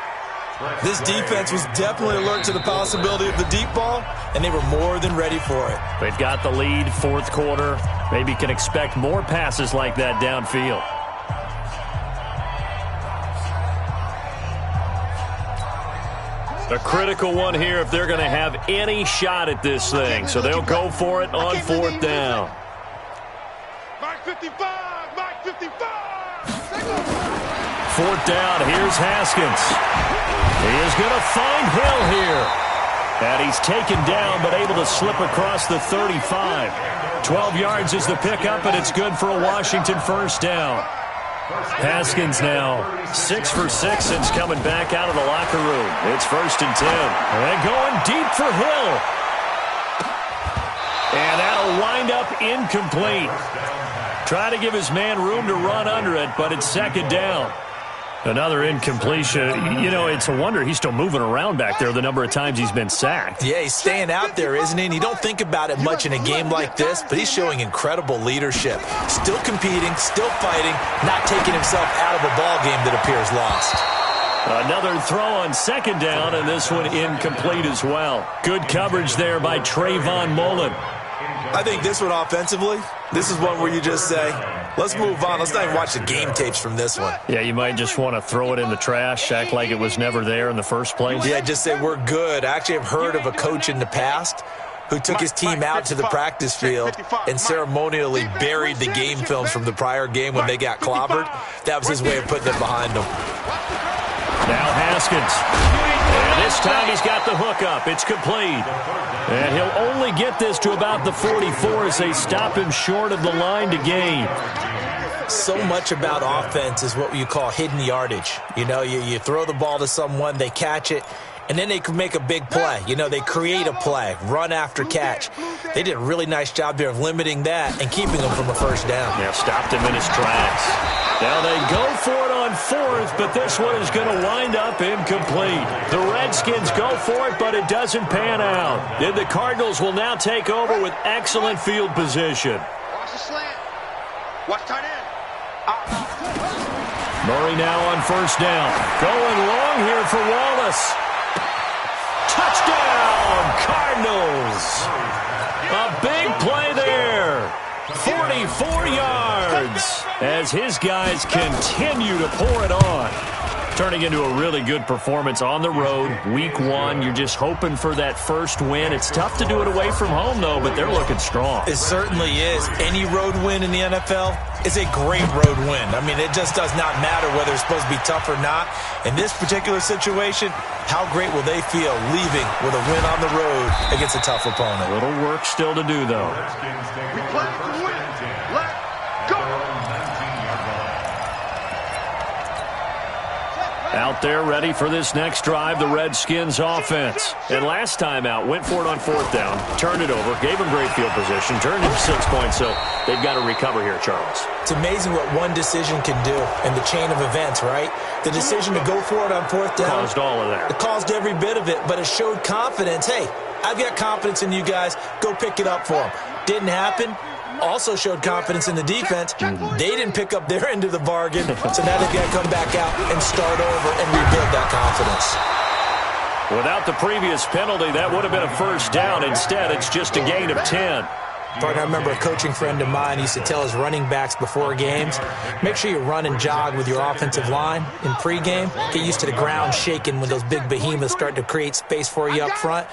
This defense was definitely alert to the possibility of the deep ball, and they were more than ready for it. They've got the lead, 4th quarter. Maybe can expect more passes like that downfield. A critical one here if they're going to have any shot at this thing. So they'll go for it on 4th down. Mike 55! Mike 55! 4th down, here's Haskins. He is going to find Hill here. And he's taken down but able to slip across the 35. 12 yards is the pickup, and it's good for a Washington 1st down. Haskins now 6 for 6 since coming back out of the locker room. It's 1st and 10. And going deep for Hill. And that'll wind up incomplete. Try to give his man room to run under it, but it's 2nd down. Another incompletion. You know, it's a wonder he's still moving around back there the number of times he's been sacked. Yeah, he's staying out there, isn't he? And you don't think about it much in a game like this, but he's showing incredible leadership. Still competing, still fighting, not taking himself out of a ball game that appears lost. Another throw on 2nd down, and this one incomplete as well. Good coverage there by Trayvon Mullen. I think this one offensively, this is one where you just say, let's move on. Let's not even watch the game tapes from this one. Yeah, you might just want to throw it in the trash, act like it was never there in the first place. Yeah, just say we're good. I actually have heard of a coach in the past who took his team out to the practice field and ceremonially buried the game films from the prior game when they got clobbered. That was his way of putting it behind them. Now Haskins. And this time he's got the hook up. It's complete. And he'll only get this to about the 44 as they stop him short of the line to gain. So much about offense is what you call hidden yardage. You know, you throw the ball to someone, they catch it, and then they can make a big play. You know, they create a play, run after catch. They did a really nice job there of limiting that and keeping them from a 1st down. Yeah, stopped him in his tracks. Now they go for it on 4th, but this one is going to wind up incomplete. The Redskins go for it, but it doesn't pan out. And the Cardinals will now take over with excellent field position. Watch the slant. Watch tight end. Murray now on 1st down. Going long here for Wallace. Touchdown, Cardinals. 44 yards as his guys continue to pour it on. Turning into a really good performance on the road. Week 1, you're just hoping for that first win. It's tough to do it away from home, though, but they're looking strong. It certainly is. Any road win in the NFL is a great road win. I mean, it just does not matter whether it's supposed to be tough or not. In this particular situation, how great will they feel leaving with a win on the road against a tough opponent? A little work still to do, though. We play to win. Let's go. Out there ready for this next drive, the Redskins offense. And last time out, went for it on 4th down, turned it over, gave them great field position, turned into 6 points, so they've got to recover here, Charles. It's amazing what one decision can do in the chain of events, right? The decision to go for it on 4th down. Caused all of that. It caused every bit of it, but it showed confidence. Hey, I've got confidence in you guys. Go pick it up for them. Didn't happen. Also showed confidence in the defense. They didn't pick up their end of the bargain, so now they've got to come back out and start over and rebuild that confidence. Without the previous penalty, that would have been a first down. Instead, it's just a gain of 10. Partner, I remember a coaching friend of mine used to tell his running backs before games, make sure you run and jog with your offensive line in pregame. Get used to the ground shaking when those big behemoths start to create space for you up front.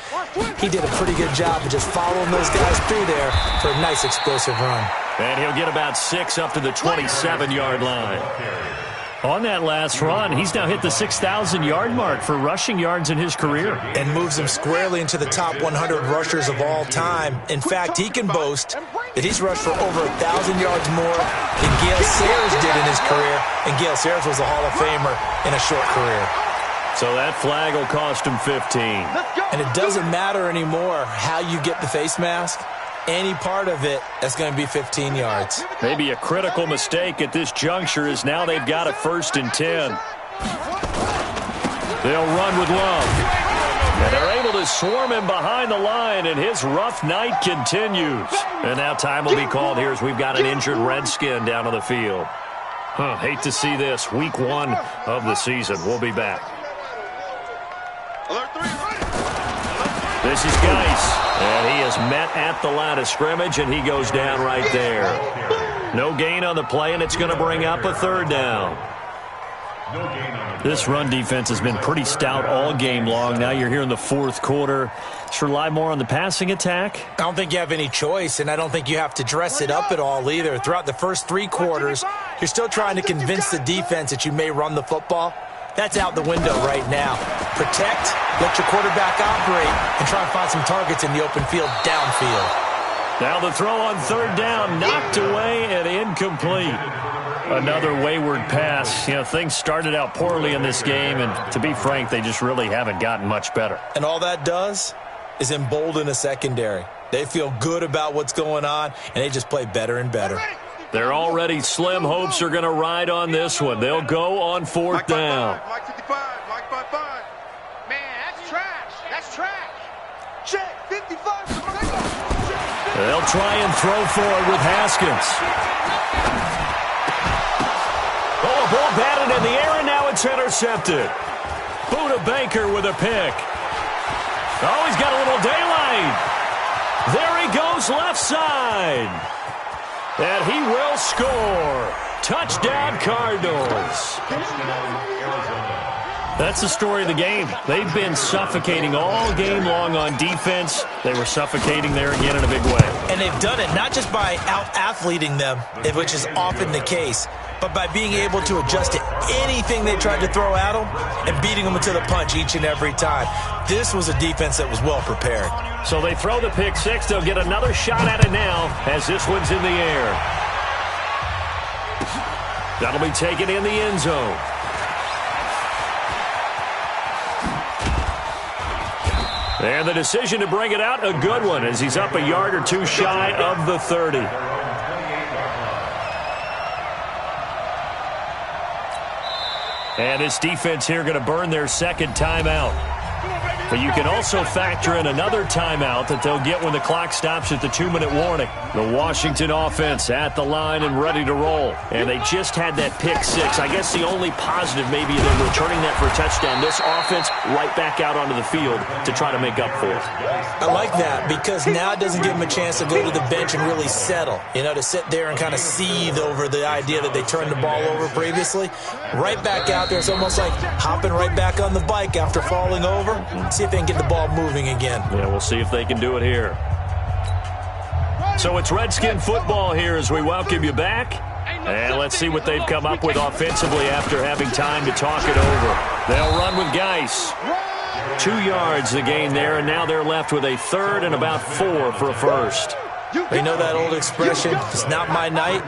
He did a pretty good job of just following those guys through there for a nice explosive run. And he'll get about 6 up to the 27-yard line. On that last run, he's now hit the 6,000-yard mark for rushing yards in his career. And moves him squarely into the top 100 rushers of all time. In fact, he can boast that he's rushed for over 1,000 yards more than Gale Sayers did in his career. And Gale Sayers was a Hall of Famer in a short career. So that flag will cost him 15. And it doesn't matter anymore how you get the face mask. Any part of it, that's going to be 15 yards. Maybe a critical mistake at this juncture is now they've got a 1st and 10. They'll run with Love. And they're able to swarm him behind the line, and his rough night continues. And now time will be called here as we've got an injured Redskin down on the field. Hate to see this. Week 1 of the season. We'll be back. This is Geis, and he is met at the line of scrimmage, and he goes down right there. No gain on the play, and it's going to bring up a 3rd down. This run defense has been pretty stout all game long. Now you're here in the 4th quarter. Just rely more on the passing attack? I don't think you have any choice, and I don't think you have to dress it up at all either. Throughout the first 3 quarters, you're still trying to convince the defense that you may run the football. That's out the window right now. Protect, let your quarterback operate, and try and find some targets in the open field downfield. Now the throw on 3rd down, knocked away and incomplete. Another wayward pass. You know, things started out poorly in this game, and to be frank, they just really haven't gotten much better. And all that does is embolden a secondary. They feel good about what's going on, and they just play better and better. Their already slim hopes are going to ride on this one. They'll go on 4th down. Mike 55, Mike 55. Man, that's trash. That's trash. Check, 55. They'll try and throw for it with Haskins. Oh, a ball batted in the air, and now it's intercepted. Buda Baker with a pick. Oh, he's got a little daylight. There he goes left side. And he will score. Touchdown, Cardinals. That's the story of the game. They've been suffocating all game long on defense. They were suffocating there again in a big way. And they've done it not just by out-athleting them, which is often the case, but by being able to adjust to anything they tried to throw at them and beating them to the punch each and every time. This was a defense that was well prepared. So they throw the pick 6. They'll get another shot at it now as this one's in the air. That'll be taken in the end zone. And the decision to bring it out, a good one, as he's up a yard or 2 shy of the 30. And this defense here going to burn their 2nd timeout. But you can also factor in another timeout that they'll get when the clock stops at the 2-minute warning. The Washington offense at the line and ready to roll. And they just had that pick six. I guess the only positive maybe they're returning that for a touchdown. This offense right back out onto the field to try to make up for it. I like that because now it doesn't give them a chance to go to the bench and really settle. You know, to sit there and kind of seethe over the idea that they turned the ball over previously. Right back out there. It's almost like hopping right back on the bike after falling over. See if they can get the ball moving again. Yeah, we'll see if they can do it here. So it's Redskin football here as we welcome you back. And let's see what they've come up with offensively after having time to talk it over. They'll run with Geis. 2 yards the gain there, and now they're left with a third and about 4 for a first. You know that old expression, it's not my night?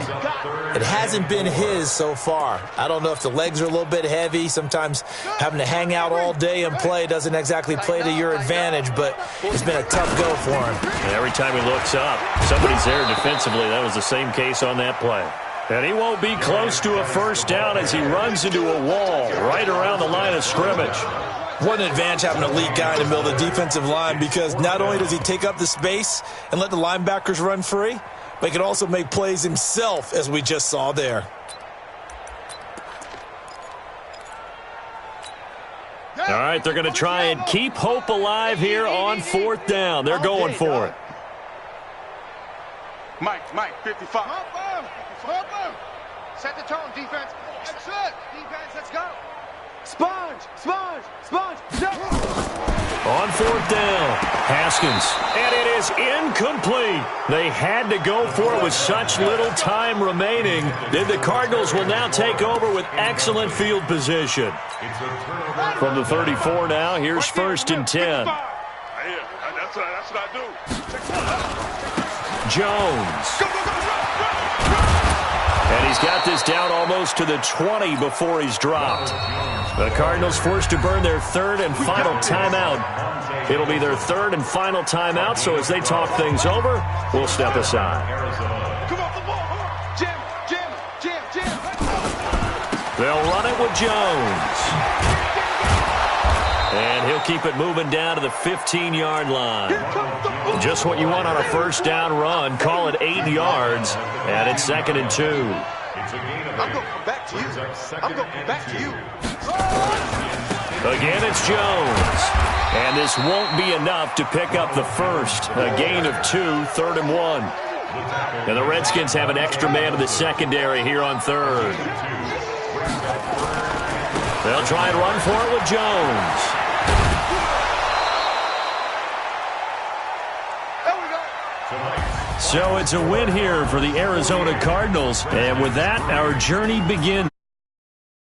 It hasn't been his so far. I don't know if the legs are a little bit heavy. Sometimes having to hang out all day and play doesn't exactly play to your advantage, but it's been a tough go for him. And every time he looks up, somebody's there defensively. That was the same case on that play. And he won't be close to a first down as he runs into a wall right around the line of scrimmage. What an advantage having an elite guy in the middle of the defensive line, because not only does he take up the space and let the linebackers run free, but he can also make plays himself, as we just saw there. All right, they're going to try and keep hope alive here on 4th down. They're going for it. Mike, 55. Set the tone, defense. That's it. Defense, let's go. Sponge. On 4th down, Haskins. And it is incomplete. They had to go for it with such little time remaining. Then the Cardinals will now take over with excellent field position. From the 34 now, here's 1st and 10. That's what I do. Jones. And he's got this down almost to the 20 before he's dropped. The Cardinals forced to burn their third and final timeout. It'll be their third and final timeout, so as they talk things over, we'll step aside. Jim. They'll run it with Jones. And he'll keep it moving down to the 15-yard line. Just what you want on a first down run. Call it 8 yards, and it's 2nd and 2. I'm going to come back to you. Again, it's Jones. And this won't be enough to pick up the first. A gain of 2, 3rd and 1. And the Redskins have an extra man in the secondary here on 3rd. They'll try and run for it with Jones. So it's a win here for the Arizona Cardinals. And with that, our journey begins.